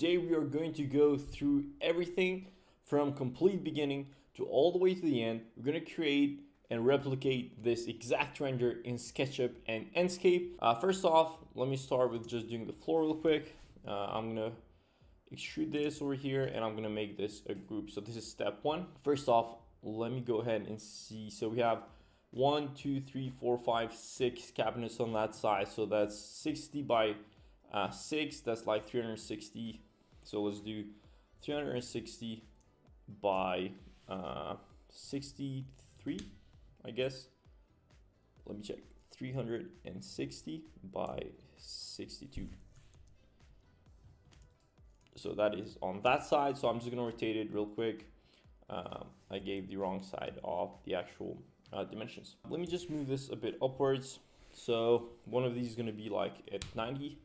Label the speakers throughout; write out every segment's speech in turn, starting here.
Speaker 1: today we are going to go through everything from complete beginning to all the way to the end. We're going to create and replicate this exact render in Sketchup and Enscape. First off, let me start with just doing the floor real quick. I'm going to extrude this over here and I'm going to make this a group. So this is step one. First off, let me go ahead and see. So we have 1, 2, 3, 4, 5, 6 cabinets on that side. So that's 60 by 6. That's like 360. So let's do 360 by 63, I guess. Let me check. 360 by 62. So that is on that side. So I'm just gonna rotate it real quick. I gave the wrong side of the actual dimensions. Let me just move this a bit upwards. So one of these is gonna be like at 90.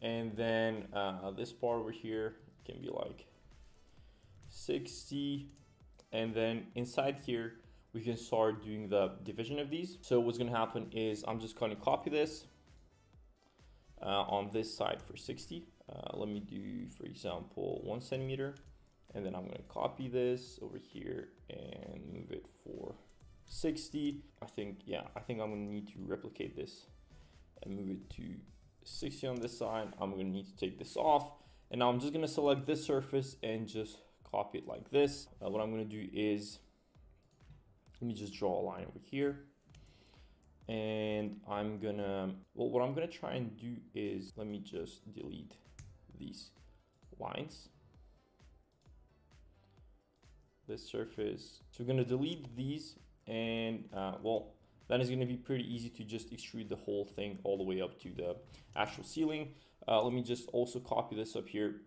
Speaker 1: And then this part over here can be like 60. And then inside here, we can start doing the division of these. So what's gonna happen is I'm just gonna copy this on this side for 60. Let me do, for example, 1 centimeter. And then I'm gonna copy this over here and move it for 60. I think I'm gonna need to replicate this and move it to 60 on this side. I'm gonna need to take this off. And now I'm just gonna select this surface and just copy it like this. What I'm gonna do is, let me just draw a line over here. And I'm gonna, well, what I'm gonna try and do is, let me just delete these lines. This surface. So we're gonna delete these and well, then it's gonna be pretty easy to just extrude the whole thing all the way up to the actual ceiling. Let me just also copy this up here.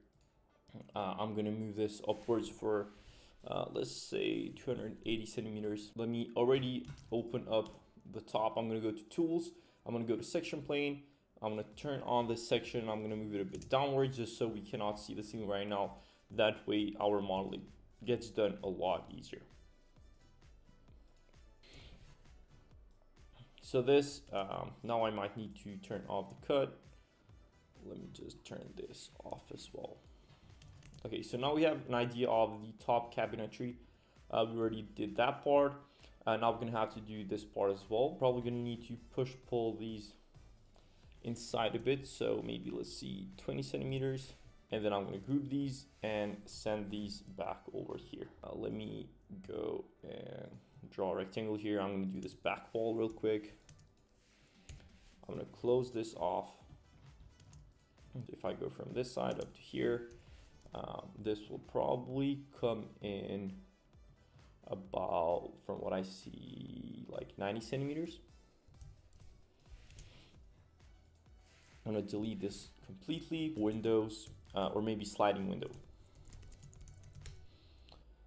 Speaker 1: I'm gonna move this upwards for let's say 280 centimeters. Let me already open up the top. I'm gonna go to tools. I'm gonna go to section plane. I'm gonna turn on this section. I'm gonna move it a bit downwards just so we cannot see the ceiling right now. That way our modeling gets done a lot easier. So this, now I might need to turn off the cut. Let me just turn this off as well. Okay, so now we have an idea of the top cabinetry. We already did that part. Now we're gonna have to do this part as well. Probably gonna need to pull these inside a bit. So maybe let's see, 20 centimeters. And then I'm gonna group these and send these back over here. Let me go and draw a rectangle here. I'm gonna do this back wall real quick. I'm gonna close this off. If I go from this side up to here, this will probably come in about, from what I see, like 90 centimeters. I'm gonna delete this completely. Windows, or maybe sliding window.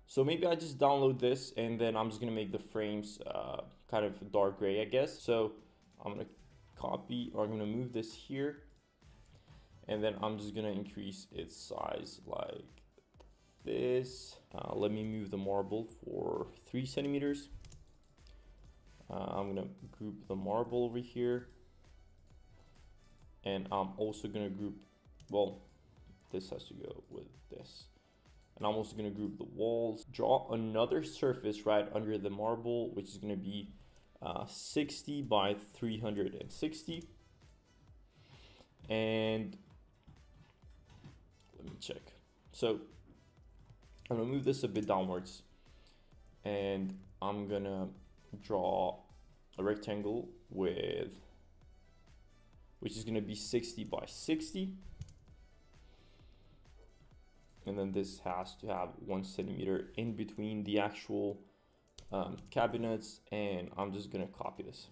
Speaker 1: So maybe I just download this and then I'm just gonna make the frames kind of dark gray, I guess. So I'm gonna copy, or I'm gonna move this here. And then I'm just gonna increase its size like this. Let me move the marble for 3 centimeters. I'm gonna group the marble over here. And I'm also gonna group, well, this has to go with this. And I'm also gonna group the walls. Draw another surface right under the marble, which is gonna be 60 by 360. And let me check. So I'm gonna move this a bit downwards. And I'm gonna draw a rectangle with, which is gonna be 60 by 60. And then this has to have 1 centimeter in between the actual cabinets. And I'm just gonna copy this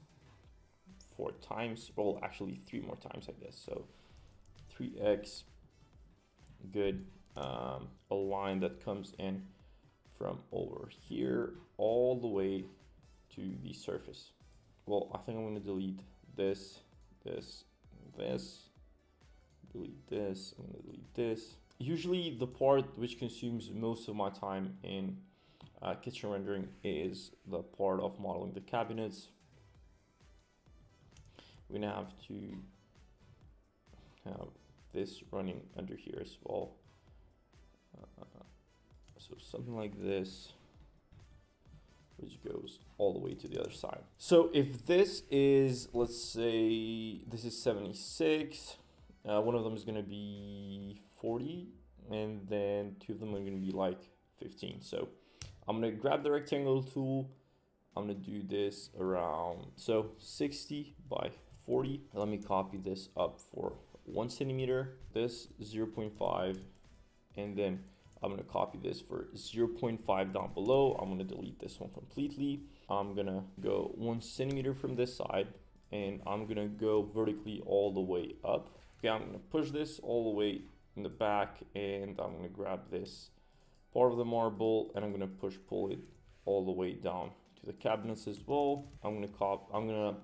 Speaker 1: 4 times, well, actually 3 more times, I guess. So 3x, good. A line that comes in from over here all the way to the surface. Well, I think I'm gonna delete this, this, this, delete this, I'm gonna delete this. Usually the part which consumes most of my time in kitchen rendering is the part of modeling the cabinets. We're gonna have to have this running under here as well. So something like this, which goes all the way to the other side. So if this is, let's say this is 76, one of them is gonna be 40, and then two of them are gonna be like 15. So I'm gonna grab the rectangle tool. I'm gonna do this around, so 60 by 40. Let me copy this up for 1 centimeter, this 0.5, and then I'm gonna copy this for 0.5 down below. I'm gonna delete this one completely. I'm gonna go 1 centimeter from this side, and I'm gonna go vertically all the way up. Okay, I'm gonna push this all the way in the back, and I'm gonna grab this part of the marble, and I'm gonna pull it all the way down to the cabinets as well. I'm gonna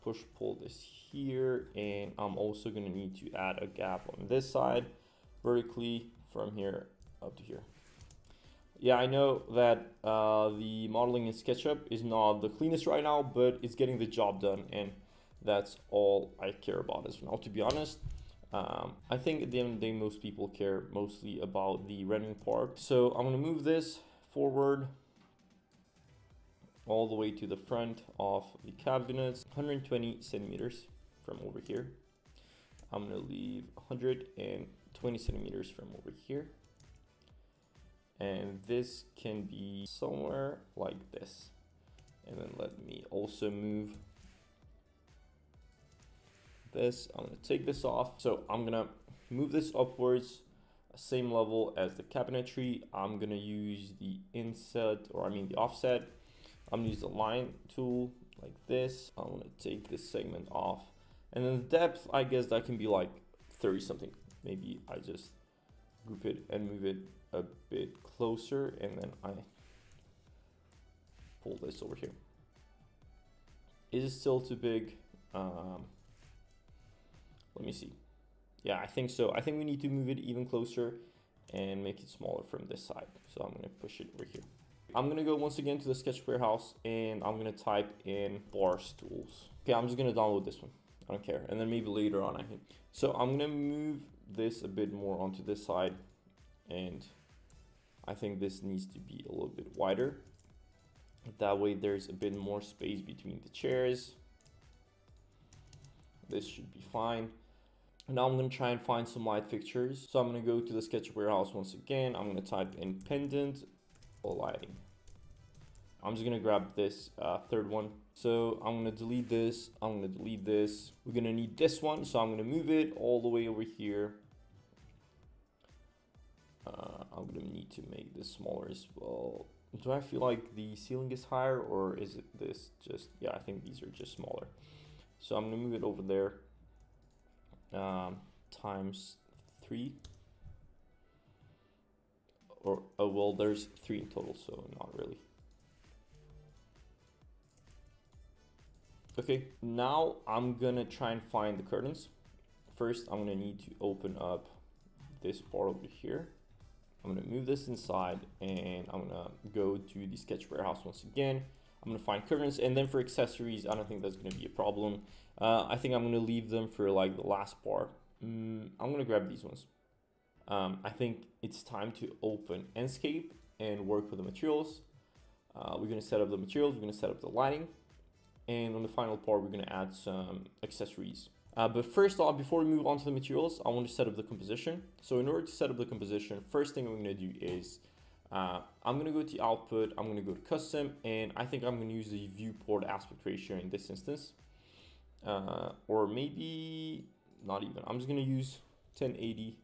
Speaker 1: push pull this here, and I'm also gonna need to add a gap on this side vertically from here up to here. Yeah, I know that the modeling in Sketchup is not the cleanest right now, but it's getting the job done, and that's all I care about as of now, to be honest. I think at the end of the day, most people care mostly about the rendering part. So I'm gonna move this forward all the way to the front of the cabinets, 120 centimeters from over here. I'm gonna leave 120 centimeters from over here. And this can be somewhere like this. And then let me also move this. I'm gonna take this off. So I'm gonna move this upwards, same level as the cabinetry. I'm gonna use the the offset. I'm gonna use the line tool like this. I'm gonna take this segment off. And then the depth, I guess that can be like 30 something. Maybe I just group it and move it a bit closer, and then I pull this over here. Is it still too big? Let me see. Yeah, I think so. I think we need to move it even closer and make it smaller from this side. So I'm gonna push it over here. I'm gonna go once again to the Sketch Warehouse, and I'm gonna type in bars tools. Okay, I'm just gonna download this one. I don't care. And then maybe later on I can. So I'm gonna move this a bit more onto this side, and I think this needs to be a little bit wider. That way there's a bit more space between the chairs. This should be fine. Now I'm gonna try and find some light fixtures. So I'm gonna go to the Sketch Warehouse once again. I'm gonna type in pendant or lighting. I'm just gonna grab this third one. So I'm gonna delete this. I'm gonna delete this. We're gonna need this one. So I'm gonna move it all the way over here. I'm gonna need to make this smaller as well. Do I feel like the ceiling is higher, or is it this just, yeah, I think these are just smaller. So I'm gonna move it over there, times 3. Or, oh, well, there's 3 in total, so not really. Okay, now I'm gonna try and find the curtains. First, I'm gonna need to open up this part over here. I'm gonna move this inside, and I'm gonna go to the Sketch Warehouse once again. I'm gonna find curtains, and then for accessories, I don't think that's gonna be a problem. I think I'm gonna leave them for like the last part. I'm gonna grab these ones. I think it's time to open Enscape and work with the materials. We're gonna set up the materials, we're gonna set up the lighting, and on the final part, we're gonna add some accessories. But first off, before we move on to the materials, I want to set up the composition. So in order to set up the composition, first thing I'm gonna do is, I'm gonna go to output, I'm gonna go to custom, and I think I'm gonna use the viewport aspect ratio in this instance. Or maybe not even, I'm just gonna use 1080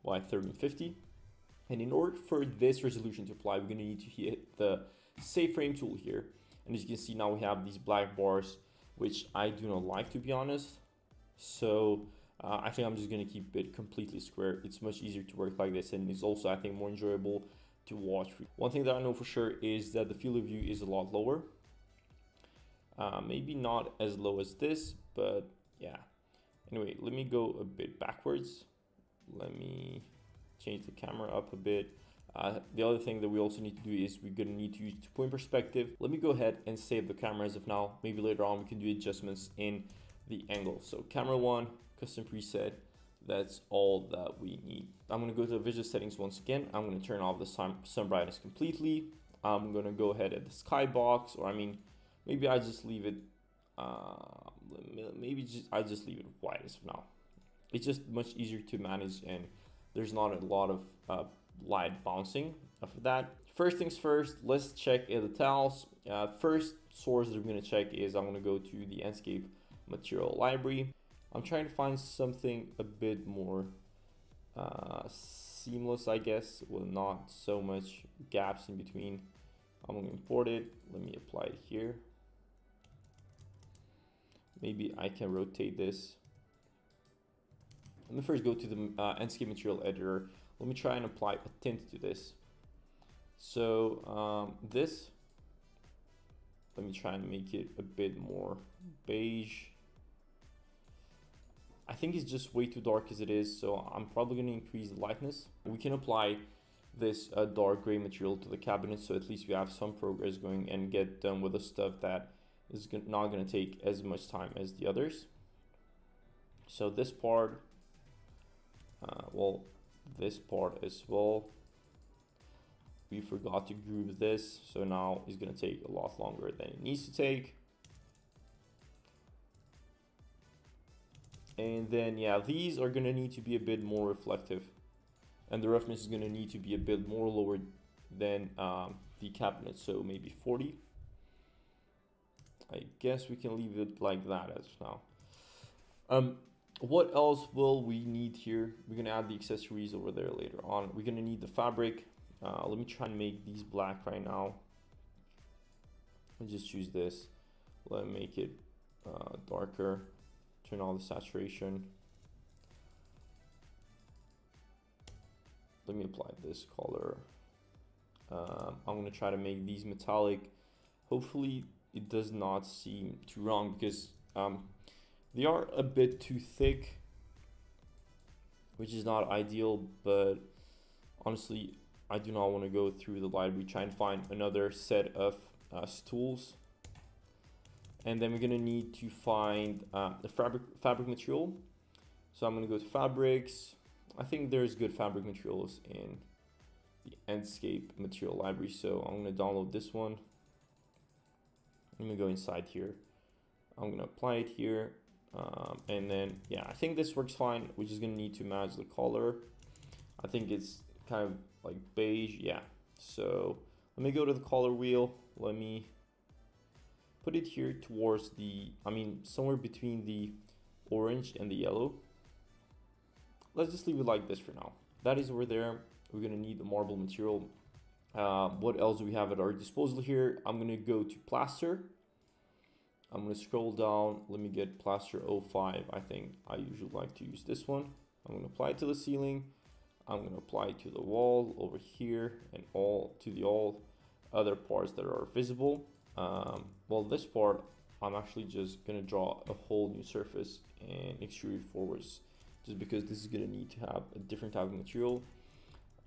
Speaker 1: by 1350. And in order for this resolution to apply, we're gonna need to hit the save frame tool here. And as you can see, now we have these black bars, which I do not like, to be honest. So I think I'm just gonna keep it completely square. It's much easier to work like this, and it's also, I think, more enjoyable to watch. One thing that I know for sure is that the field of view is a lot lower. Maybe not as low as this, but yeah. Anyway, let me go a bit backwards. Let me change the camera up a bit. The other thing that we also need to do is we're gonna need to use 2-point perspective. Let me go ahead and save the camera as of now. Maybe later on we can do adjustments in the angle. So camera 1, custom preset. That's all that we need. I'm gonna go to the visual settings once again. I'm gonna turn off the sun brightness completely. I'm gonna go ahead at the skybox, or I mean, maybe I just leave it, I just leave it white as of now. It's just much easier to manage, and there's not a lot of light bouncing of that. First things first, let's check the tiles. First source that I'm gonna check is I'm gonna go to the Enscape material library. I'm trying to find something a bit more seamless, I guess, with not so much gaps in between. I'm gonna import it. Let me apply it here. Maybe I can rotate this. Let me first go to the Enscape material editor. Let me try and apply a tint to this. So this, let me try and make it a bit more beige. I think it's just way too dark as it is, so I'm probably going to increase the lightness. We can apply this dark gray material to the cabinet, so at least we have some progress going and get done with the stuff that is not going to take as much time as the others. So this part, well, this part as well, we forgot to group this, so now it's going to take a lot longer than it needs to take. And then, yeah, these are going to need to be a bit more reflective, and the roughness is going to need to be a bit more lower than the cabinet, so maybe 40. I guess we can leave it like that as of now. What else will we need here? We're going to add the accessories over there later on. We're going to need the fabric. Let me try and make these black right now. I'll just choose this. Let me make it darker. Turn on the saturation. Let me apply this color. I'm gonna try to make these metallic. Hopefully it does not seem too wrong, because they are a bit too thick, which is not ideal, but honestly I do not want to go through the library try and find another set of stools. And then we're gonna need to find the fabric material. So I'm gonna go to fabrics. I think there's good fabric materials in the Enscape material library, so I'm gonna download this one. I'm gonna go inside here. I'm gonna apply it here, and then yeah, I think this works fine. We're just gonna need to match the color. I think it's kind of like beige, yeah. So let me go to the color wheel. Let me put it here towards the, I mean, somewhere between the orange and the yellow. Let's just leave it like this for now. That is over there. We're gonna need the marble material. What else do we have at our disposal here? I'm gonna go to plaster. I'm gonna scroll down. Let me get plaster 05. I think I usually like to use this one. I'm gonna apply it to the ceiling. I'm gonna apply it to the wall over here, and all other parts that are visible. Well, this part, I'm actually just gonna draw a whole new surface and extrude it forwards, just because this is gonna need to have a different type of material.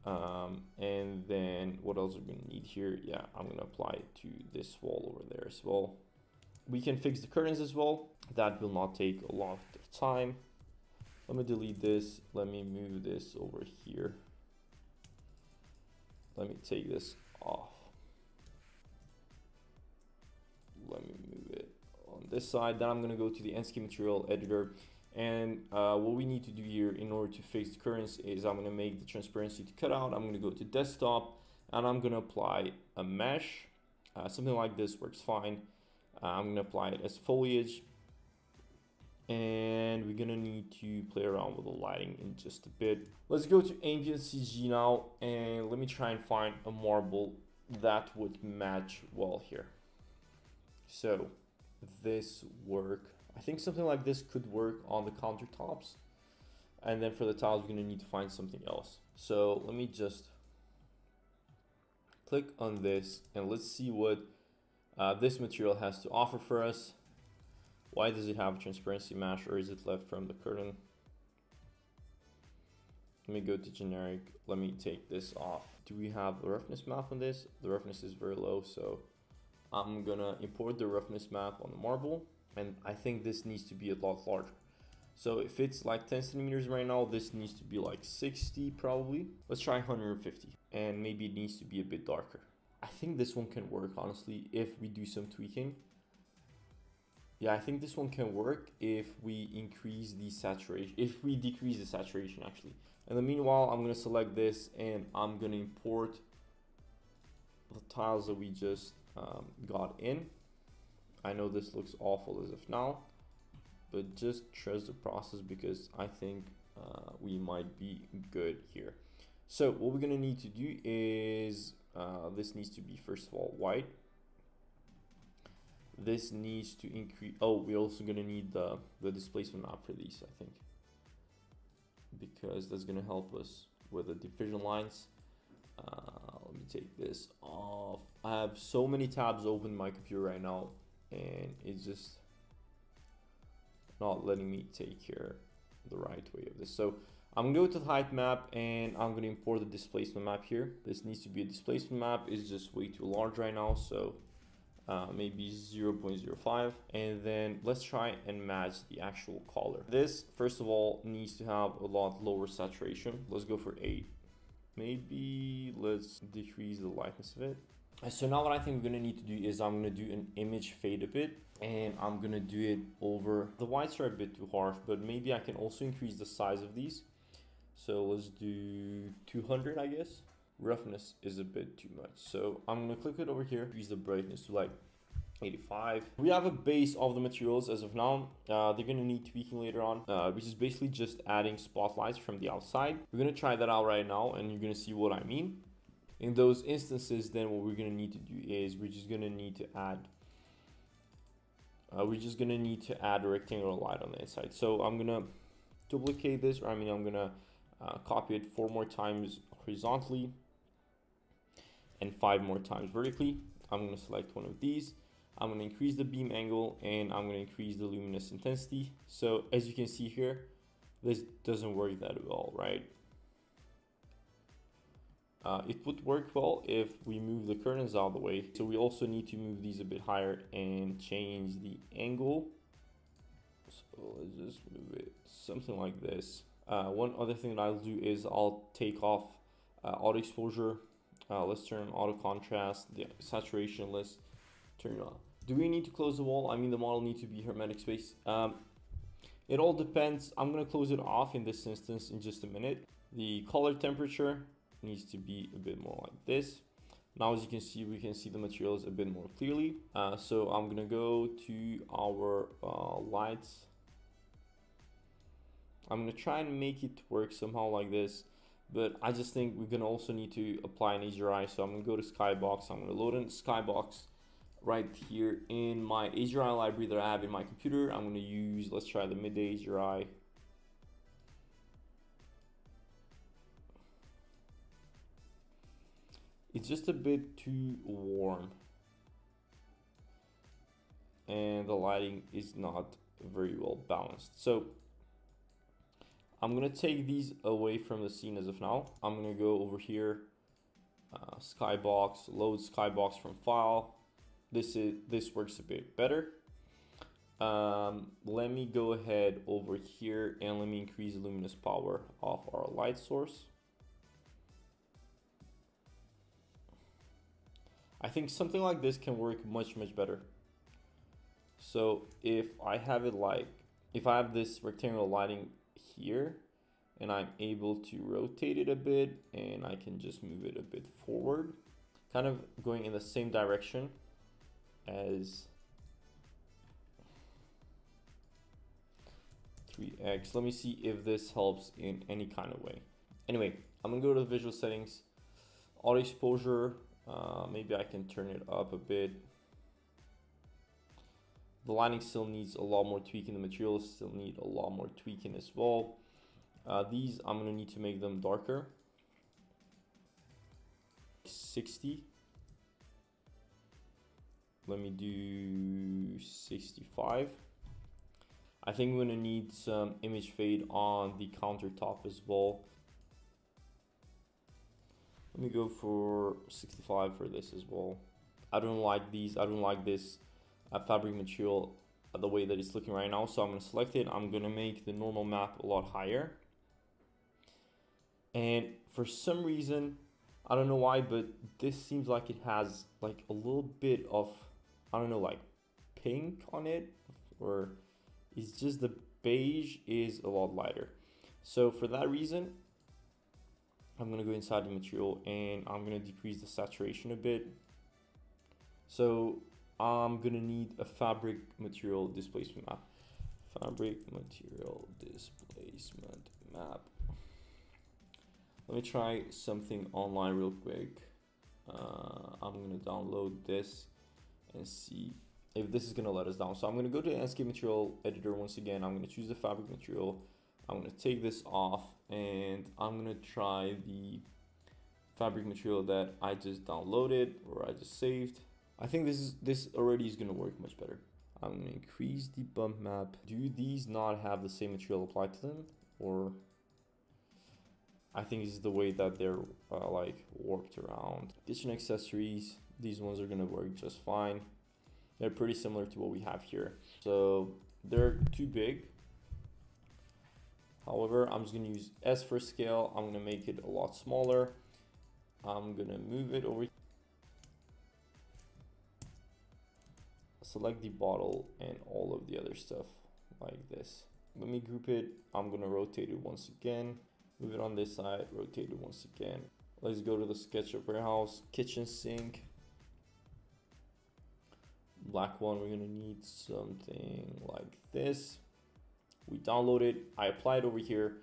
Speaker 1: And then what else are we gonna need here? Yeah, I'm gonna apply it to this wall over there as well. We can fix the curtains as well. That will not take a lot of time. Let me delete this. Let me move this over here. Let me take this off. Let me move it on this side. Then I'm gonna go to the Enscape material editor, and what we need to do here in order to fix the curtains is I'm gonna make the transparency to cut out. I'm gonna go to desktop, and I'm gonna apply a mesh. Something like this works fine. I'm gonna apply it as foliage, and we're gonna need to play around with the lighting in just a bit. Let's go to ambient CG now, and let me try and find a marble that would match well here. So this work, I think something like this could work on the countertops, and then for the tiles we're gonna need to find something else. So let me just click on this, and let's see what this material has to offer for us. Why does it have a transparency mesh, or is it left from the curtain? Let me go to generic. Let me take this off. Do we have a roughness map on this? The roughness is very low, so I'm gonna import the roughness map on the marble, and I think this needs to be a lot larger. So if it's like 10 centimeters right now, this needs to be like 60 probably. Let's try 150, and maybe it needs to be a bit darker. I think this one can work, honestly, if we do some tweaking. Yeah, I think this one can work if we increase the saturation, if we decrease the saturation actually. In the meanwhile, I'm gonna select this and I'm gonna import the tiles that we just got in. I know this looks awful as of now, but just trust the process because I think we might be good here. So what we're gonna need to do is this needs to be first of all white. This needs to increase. Oh, we're also gonna need the displacement map for these, I think, because that's gonna help us with the division lines. Let me take this off. I have so many tabs open in my computer right now, and it's just not letting me take care the right way of this. So I'm gonna go to the height map and I'm gonna import the displacement map here. This needs to be a displacement map. It's just way too large right now, so maybe 0.05, and then let's try and match the actual color. This first of all needs to have a lot lower saturation. Let's go for 8. Maybe let's decrease the lightness of it. So now what I think we're gonna need to do is I'm gonna do an image fade a bit, and I'm gonna do it over. The whites are a bit too harsh, but maybe I can also increase the size of these. So let's do 200, I guess. Roughness is a bit too much, so I'm gonna click it over here, increase the brightness to like 85. We have a base of the materials as of now. They're gonna need tweaking later on, which is basically just adding spotlights from the outside. We're gonna try that out right now, and you're gonna see what I mean. In those instances, then what we're gonna need to do is we're just gonna need to add a rectangular light on the inside. So I'm gonna duplicate this, or I'm gonna copy it 4 more times horizontally and 5 more times vertically. I'm gonna select one of these. I'm gonna increase the beam angle, and I'm gonna increase the luminous intensity. So as you can see here, this doesn't work that well, right? It would work well if we move the curtains out of the way. So we also need to move these a bit higher and change the angle. So let's just move it something like this. One other thing that I'll do is I'll take off auto exposure. Let's turn on auto contrast, the saturation, let's turn it on. Do we need to close the wall? I mean, the model needs to be hermetic space. It all depends. I'm gonna close it off in this instance in just a minute. The color temperature needs to be a bit more like this. Now, as you can see, we can see the materials a bit more clearly. So I'm gonna go to our lights. I'm gonna try and make it work somehow like this, but I just think we're gonna also need to apply an HDRI. So I'm gonna go to Skybox. I'm gonna load in Skybox right here in my HDRI library that I have in my computer. I'm gonna use, let's try the midday HDRI. It's just a bit too warm, and the lighting is not very well balanced. So I'm gonna take these away from the scene as of now. I'm gonna go over here, Skybox, load Skybox from file. This works a bit better. Let me go ahead over here and let me increase the luminous power of our light source. I think something like this can work much better. So if I have this rectangular lighting here, and I'm able to rotate it a bit, and I can just move it a bit forward, kind of going in the same direction as 3x. Let me see if this helps in any kind of way. Anyway, I'm gonna go to the visual settings, auto exposure. Maybe I can turn it up a bit. The lighting still needs a lot more tweaking. The materials still need a lot more tweaking as well. These, I'm gonna need to make them darker. 60. Let me do 65. I think we're gonna need some image fade on the countertop as well. Let me go for 65 for this as well. I don't like these. I don't like this fabric material the way that it's looking right now. So I'm going to select it. I'm going to make the normal map a lot higher. And for some reason, I don't know why, but this seems like it has like a little bit of, I don't know, like pink on it, or it's just the beige is a lot lighter. So for that reason, I'm gonna go inside the material and I'm gonna decrease the saturation a bit. So I'm gonna need a fabric material displacement map. Fabric material displacement map. Let me try something online real quick. I'm gonna download this and see if this is gonna let us down. So I'm gonna go to the Enscape material editor once again. I'm gonna choose the fabric material. I'm gonna take this off and I'm gonna try the fabric material that I just downloaded or I just saved. I think this already is gonna work much better. I'm gonna increase the bump map. Do these not have the same material applied to them, or? I think this is the way that they're like warped around. Kitchen accessories, these ones are gonna work just fine. They're pretty similar to what we have here. So they're too big. However, I'm just gonna use S for scale. I'm gonna make it a lot smaller. I'm gonna move it over. Select the bottle and all of the other stuff like this. Let me group it. I'm gonna rotate it once again. Move it on this side, rotate it once again. Let's go to the Sketchup warehouse, kitchen sink. Black one, we're gonna need something like this. We download it, I apply it over here.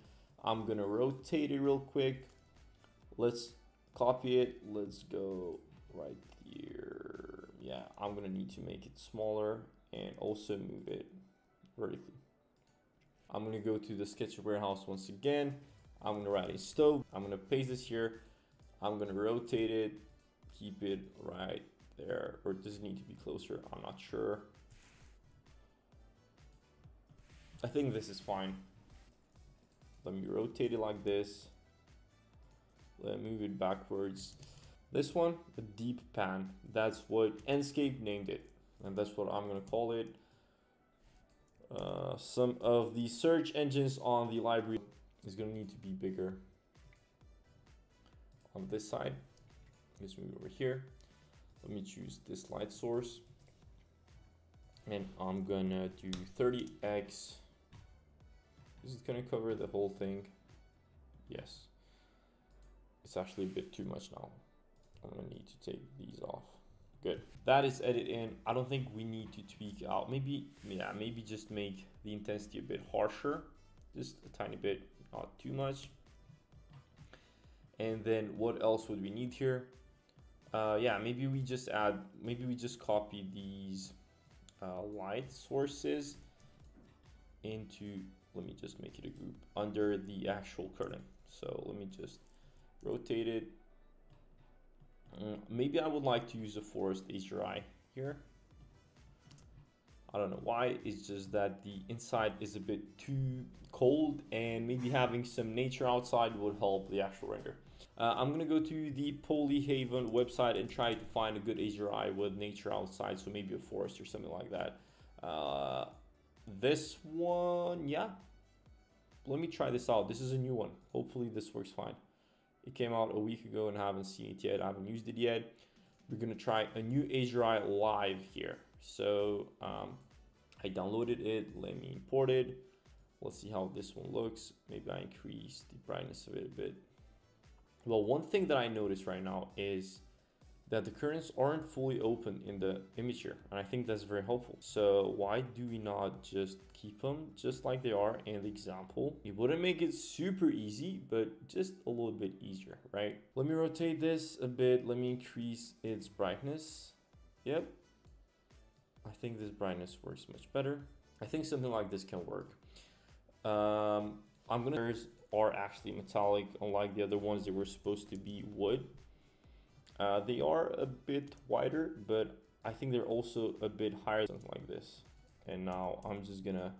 Speaker 1: I'm gonna rotate it real quick. Let's copy it, let's go right here. Yeah, I'm gonna need to make it smaller and also move it vertically. I'm gonna go to the Sketchup warehouse once again. I'm gonna write a stove. I'm gonna paste this here. I'm gonna rotate it, keep it right there, or does it need to be closer? I'm not sure. I think this is fine. Let me rotate it like this. Let me move it backwards. This one, a deep pan. That's what Enscape named it, and that's what I'm gonna call it. Some of the search engines on the library is going to need to be bigger on this side. Let's move over here. Let me choose this light source and I'm gonna do 30x. Is it gonna cover the whole thing? Yes. It's actually a bit too much now. I'm gonna need to take these off. Good. That is edited in. I don't think we need to tweak out. Maybe, yeah, maybe just make the intensity a bit harsher. Just a tiny bit, not too much. And then what else would we need here? Yeah, maybe we just copy these light sources into, let me just make it a group under the actual curtain. So let me just rotate it. Maybe I would like to use a forest HDRI here. I don't know why, it's just that the inside is a bit too cold and maybe having some nature outside would help the actual render. I'm gonna go to the Polyhaven website and try to find a good HDRI with nature outside, so maybe a forest or something like that. This one, yeah. Let me try this out. This is a new one. Hopefully this works fine. It came out a week ago and I haven't seen it yet. I haven't used it yet. We're gonna try a new HDRI live here. So I downloaded it. Let me import it. Let's see how this one looks. Maybe I increase the brightness of it a bit. Well, one thing that I noticed right now is that the curtains aren't fully open in the image here, and I think that's very helpful. So why do we not just keep them just like they are in the example? It wouldn't make it super easy, but just a little bit easier, right? Let me rotate this a bit. Let me increase its brightness. Yep. I think this brightness works much better. I think something like this can work. Are actually metallic, unlike the other ones that were supposed to be wood. They are a bit wider, but I think they're also a bit higher, something like this. And now I'm just gonna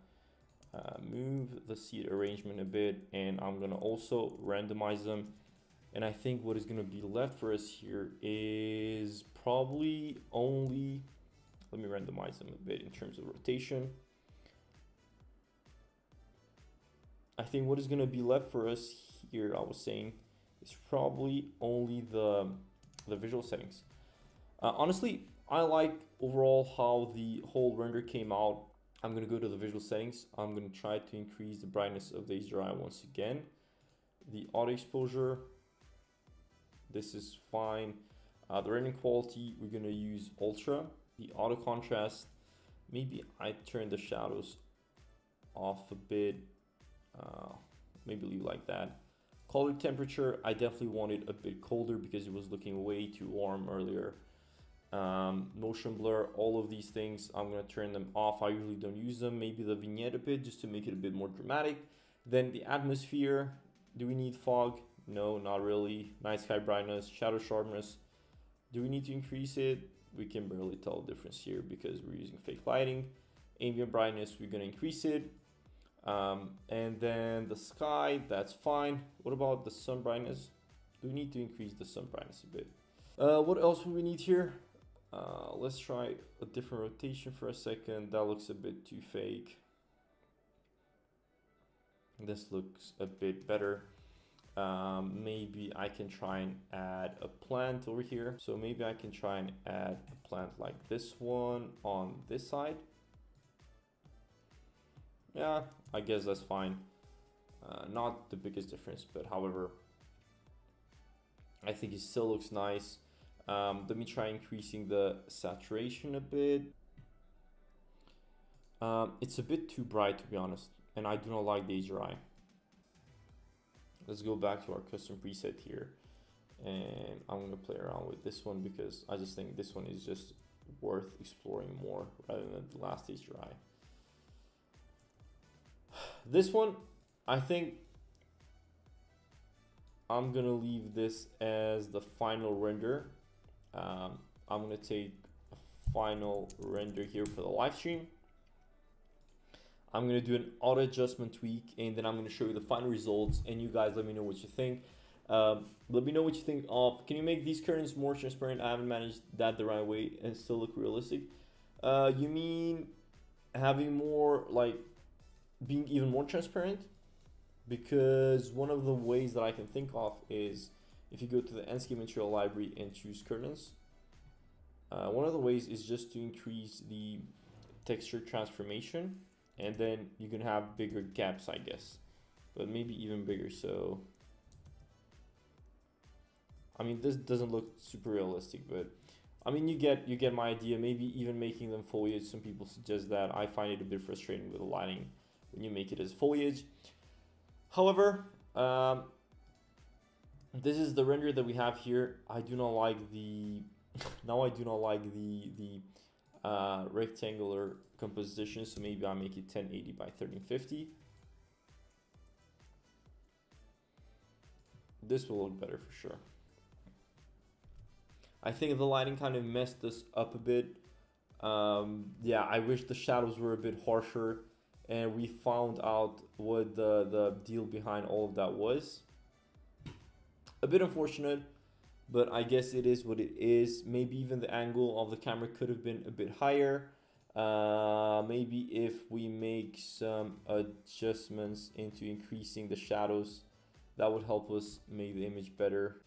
Speaker 1: move the seat arrangement a bit, and I'm gonna also randomize them. And I think what is gonna be left for us here is probably only, Let me randomize them a bit in terms of rotation. I think what is going to be left for us here, I was saying, is probably only the visual settings. Honestly, I like overall how the whole render came out. I'm going to go to the visual settings. I'm going to try to increase the brightness of the HDRI once again. The auto exposure, this is fine. The rendering quality, we're going to use ultra. The auto contrast, maybe I turn the shadows off a bit. Maybe leave like that. Color temperature, I definitely want it a bit colder because it was looking way too warm earlier. Motion blur, all of these things, I'm going to turn them off. I usually don't use them. Maybe the vignette a bit just to make it a bit more dramatic. Then the atmosphere, do we need fog? No, not really. Night sky brightness, shadow sharpness. Do we need to increase it? We can barely tell the difference here because we're using fake lighting. Ambient brightness, we're going to increase it. And then the sky, that's fine. What about the sun brightness? Do we need to increase the sun brightness a bit? What else do we need here? Let's try a different rotation for a second. That looks a bit too fake. This looks a bit better. Maybe I can try and add a plant over here. So maybe I can try and add a plant like this one on this side. Yeah, I guess that's fine. Not the biggest difference, but however, I think it still looks nice. Let me try increasing the saturation a bit. It's a bit too bright, to be honest, and I do not like the HDRI. Let's go back to our custom preset here, and I'm gonna play around with this one because I just think this one is just worth exploring more rather than the last HDRI. This one, I think I'm gonna leave this as the final render. I'm gonna take a final render here for the live stream. I'm gonna do an auto adjustment tweak, and then I'm gonna show you the final results, and you guys let me know what you think. Let me know what you think of, can you make these curtains more transparent? I haven't managed that the right way and still look realistic. You mean having more, like being even more transparent? Because one of the ways that I can think of is if you go to the Enscape material library and choose curtains, one of the ways is just to increase the texture transformation, and then you can have bigger gaps, I guess, but maybe even bigger. So I mean, this doesn't look super realistic, but I mean, you get my idea. Maybe even making them foliage. Some people suggest that. I find it a bit frustrating with the lighting when you make it as foliage. However, this is the render that we have here. I do not like the I do not like the rectangular composition, so maybe I'll make it 1080 by 1350. This will look better for sure. I think the lighting kind of messed this up a bit. Yeah, I wish the shadows were a bit harsher, and we found out what the deal behind all of that was. A bit unfortunate, but I guess it is what it is. Maybe even the angle of the camera could have been a bit higher. Maybe if we make some adjustments into increasing the shadows, that would help us make the image better.